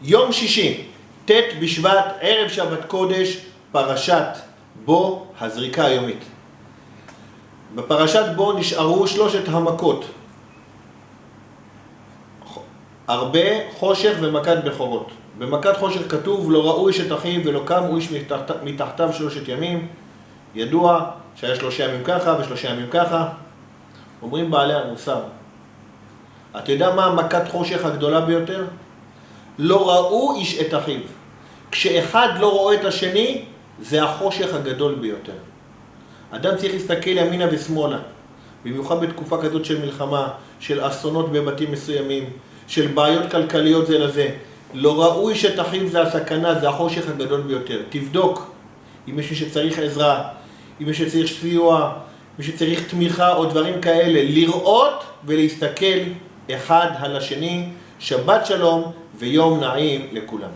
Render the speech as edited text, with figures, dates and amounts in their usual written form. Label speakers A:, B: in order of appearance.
A: יום שישי, ט' בשבט, ערב שבת קודש, פרשת בו, הזריקה היומית. בפרשת בו נשארו 3 המכות. הרבה, חושך ומכת בכורות. במכת חושך כתוב, לא ראו איש את אחיו ולא קם הוא איש מתחתיו 3 ימים. ידוע שהיה 3 ימים ככה ו3 ימים ככה. אומרים בעלי המוסר, אתה יודע מה מכת חושך הגדולה ביותר? לא ראו איש את אחיו. כשאחד לא רואה את השני, זה החושך הגדול ביותר. אדם צריך להסתכל ימינה ושמאלה, במיוחד בתקופה כזאת של מלחמה, של אסונות בבתים מסוימים, של בעיות כלכליות זה לזה. לא ראו איש את אחיו, זה הסכנה, זה החושך הגדול ביותר. תבדוק אם יש מי שצריך עזרה, אם יש מי שצריך סיוע, מי שצריך תמיכה או דברים כאלה, לראות ולהסתכל אחד על השני. שבת שלום ויום נעים לכולם.